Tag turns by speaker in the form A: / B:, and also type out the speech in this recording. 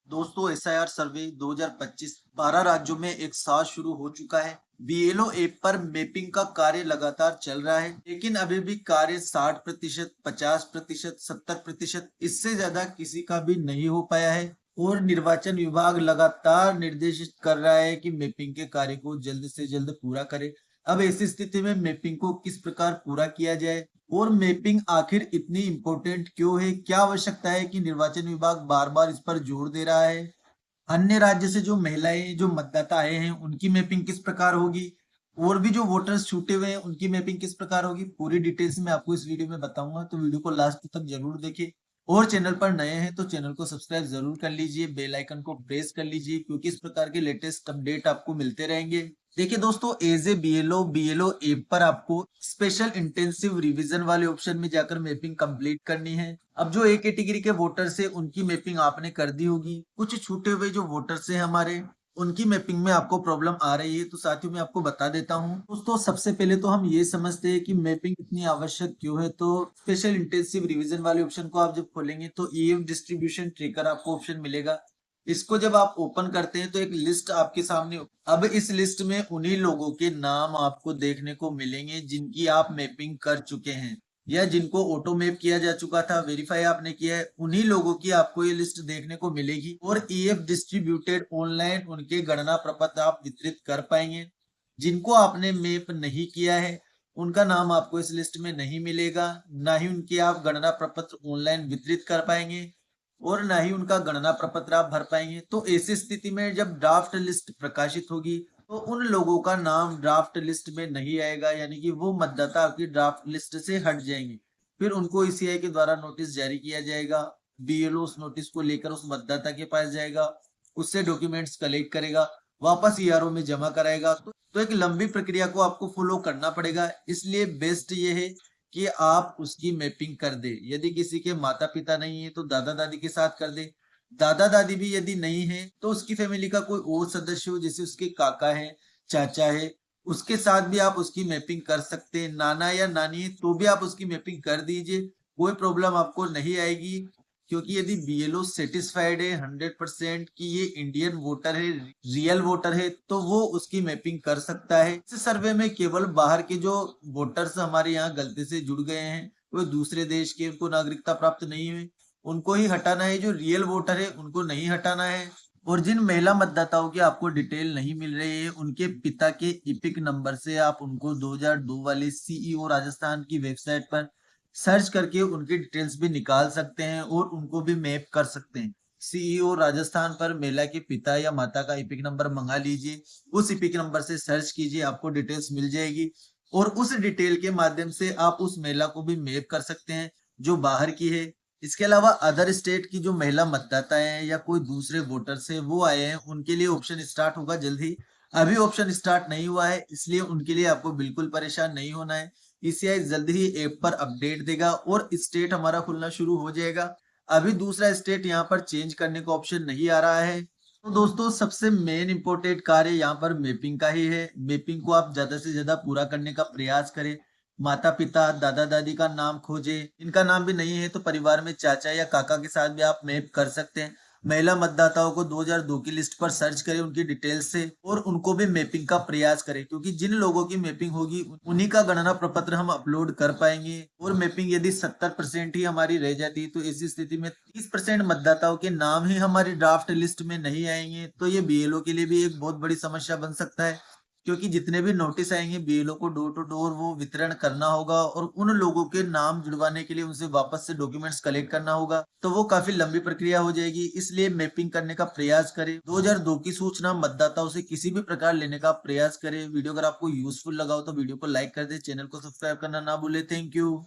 A: दोस्तों एसआईआर सर्वे 2025 12 राज्यों में एक साथ शुरू हो चुका है। बीएलओ ऐप पर मैपिंग का कार्य लगातार चल रहा है, लेकिन अभी भी कार्य 60%, 50%, 70% इससे ज्यादा किसी का भी नहीं हो पाया है। और निर्वाचन विभाग लगातार निर्देशित कर रहा है कि मैपिंग के कार्य को जल्द से जल्द पूरा करे। अब ऐसी स्थिति में मैपिंग को किस प्रकार पूरा किया जाए और मैपिंग आखिर इतनी इम्पोर्टेंट क्यों है, क्या आवश्यकता है कि निर्वाचन विभाग बार बार इस पर जोर दे रहा है। अन्य राज्य से जो महिलाएं जो मतदाता आए हैं उनकी मैपिंग किस प्रकार होगी और भी जो वोटर्स छूटे हुए हैं उनकी मैपिंग किस प्रकार होगी, पूरी डिटेल्स मैं आपको इस वीडियो में बताऊंगा, तो वीडियो को लास्ट तक जरूर देखिए। और चैनल पर नए हैं तो चैनल को सब्सक्राइब जरूर कर लीजिए, बेल आइकन को प्रेस कर लीजिए, क्योंकि इस प्रकार के लेटेस्ट अपडेट आपको मिलते रहेंगे। देखिए दोस्तों, एज ए बीएलओ ऐप पर आपको स्पेशल इंटेंसिव रिवीजन वाले ऑप्शन में जाकर मैपिंग कंप्लीट करनी है। अब जो ए कैटेगरी के वोटर्स है उनकी मैपिंग आपने कर दी होगी, कुछ छूटे हुए जो वोटर्स है हमारे उनकी मैपिंग में आपको प्रॉब्लम आ रही है, तो साथियों मैं आपको बता देता हूँ। दोस्तों सबसे पहले तो हम ये समझते हैं कि मैपिंग इतनी आवश्यक क्यों है। तो स्पेशल इंटेंसिव रिवीजन वाले ऑप्शन को आप जब खोलेंगे तो ईएफ डिस्ट्रीब्यूशन ट्रेकर आपको ऑप्शन मिलेगा। इसको जब आप ओपन करते हैं तो एक लिस्ट आपके सामने, अब इस लिस्ट में उन्हीं लोगों के नाम आपको देखने को मिलेंगे जिनकी आप मैपिंग कर चुके हैं या जिनको ऑटो मैप किया जा चुका था, वेरीफाई आपने किया है, उन्हीं लोगों की आपको ये लिस्ट देखने को मिलेगी। और ईएफ डिस्ट्रीब्यूटेड ऑनलाइन उनके गणना प्रपत्र आप वितरित कर पाएंगे। जिनको आपने मैप नहीं किया है उनका नाम आपको इस लिस्ट में नहीं मिलेगा, ना ही उनके आप गणना प्रपत्र ऑनलाइन वितरित कर पाएंगे और ना ही उनका गणना प्रपत्र आप भर पाएंगे। तो ऐसी स्थिति में जब ड्राफ्ट लिस्ट प्रकाशित होगी तो उन लोगों का नाम ड्राफ्ट लिस्ट में नहीं आएगा, यानी कि वो मतदाता आपकी ड्राफ्ट लिस्ट से हट जाएंगे। फिर उनको ईसीआई के द्वारा नोटिस जारी किया जाएगा। बीएलओ उस नोटिस को लेकर उस मतदाता के पास जाएगा, उससे डॉक्यूमेंट्स कलेक्ट करेगा, वापस ईआरओ में जमा कराएगा। तो एक लंबी प्रक्रिया को आपको फॉलो करना पड़ेगा। इसलिए बेस्ट ये है कि आप उसकी मैपिंग कर दे। यदि किसी के माता पिता नहीं है तो दादा दादी के साथ कर दे। दादा दादी भी यदि नहीं है तो उसकी फैमिली का कोई और सदस्य हो, जैसे उसके काका है, चाचा है, उसके साथ भी आप उसकी मैपिंग कर सकते हैं। नाना या नानी है तो भी आप उसकी मैपिंग कर दीजिए, कोई प्रॉब्लम आपको नहीं आएगी। क्योंकि यदि बीएलओ सेटिस्फाइड है 100% कि ये इंडियन वोटर है, रियल वोटर है, तो वो उसकी मैपिंग कर सकता है। इस सर्वे में केवल बाहर के जो वोटर्स हमारे यहाँ गलती से जुड़ गए हैं, वो दूसरे देश के, उनको नागरिकता प्राप्त नहीं हुई, उनको ही हटाना है। जो रियल वोटर है उनको नहीं हटाना है। और जिन महिला मतदाताओं की आपको डिटेल नहीं मिल रही है उनके पिता के इपिक नंबर से आप उनको 2002 वाली सीईओ राजस्थान की वेबसाइट पर सर्च करके उनकी डिटेल्स भी निकाल सकते हैं और उनको भी मैप कर सकते हैं। सीईओ राजस्थान पर महिला के पिता या माता का इपिक नंबर मंगा लीजिए, उस इपिक नंबर से सर्च कीजिए, आपको डिटेल्स मिल जाएगी और उस डिटेल के माध्यम से आप उस महिला को भी मैप कर सकते हैं जो बाहर की है। इसके अलावा अदर स्टेट की जो महिला मतदाता है या कोई दूसरे वोटर्स है वो आए हैं, उनके लिए ऑप्शन स्टार्ट होगा जल्द ही। अभी ऑप्शन स्टार्ट नहीं हुआ है, इसलिए उनके लिए आपको बिल्कुल परेशान नहीं होना है। ईसीआई जल्द ही ऐप पर अपडेट देगा और स्टेट हमारा खुलना शुरू हो जाएगा। अभी दूसरा स्टेट यहाँ पर चेंज करने का ऑप्शन नहीं आ रहा है। तो दोस्तों सबसे मेन इंपॉर्टेंट कार्य यहाँ पर मैपिंग का ही है। मैपिंग को आप ज्यादा से ज्यादा पूरा करने का प्रयास करें। माता पिता दादा दादी का नाम खोजे, इनका नाम भी नहीं है तो परिवार में चाचा या काका के साथ भी आप मैप कर सकते हैं। महिला मतदाताओं को 2002 की लिस्ट पर सर्च करें उनकी डिटेल्स से और उनको भी मैपिंग का प्रयास करें, क्योंकि जिन लोगों की मैपिंग होगी उन्हीं का गणना प्रपत्र हम अपलोड कर पाएंगे। और मैपिंग यदि 70% ही हमारी रह जाती है तो ऐसी स्थिति में 30% मतदाताओं के नाम ही हमारी ड्राफ्ट लिस्ट में नहीं आएंगे, तो ये बीएलओ के लिए भी एक बहुत बड़ी समस्या बन सकता है। क्योंकि जितने भी नोटिस आएंगे बीएलओ को डोर टू डोर वो वितरण करना होगा और उन लोगों के नाम जुड़वाने के लिए उनसे वापस से डॉक्यूमेंट्स कलेक्ट करना होगा, तो वो काफी लंबी प्रक्रिया हो जाएगी। इसलिए मैपिंग करने का प्रयास करें। 2002 की सूचना मतदाताओं से किसी भी प्रकार लेने का प्रयास करें। वीडियो अगर आपको यूजफुल लगा हो तो वीडियो को लाइक कर दे, चैनल को सब्सक्राइब करना ना भूले। Thank you.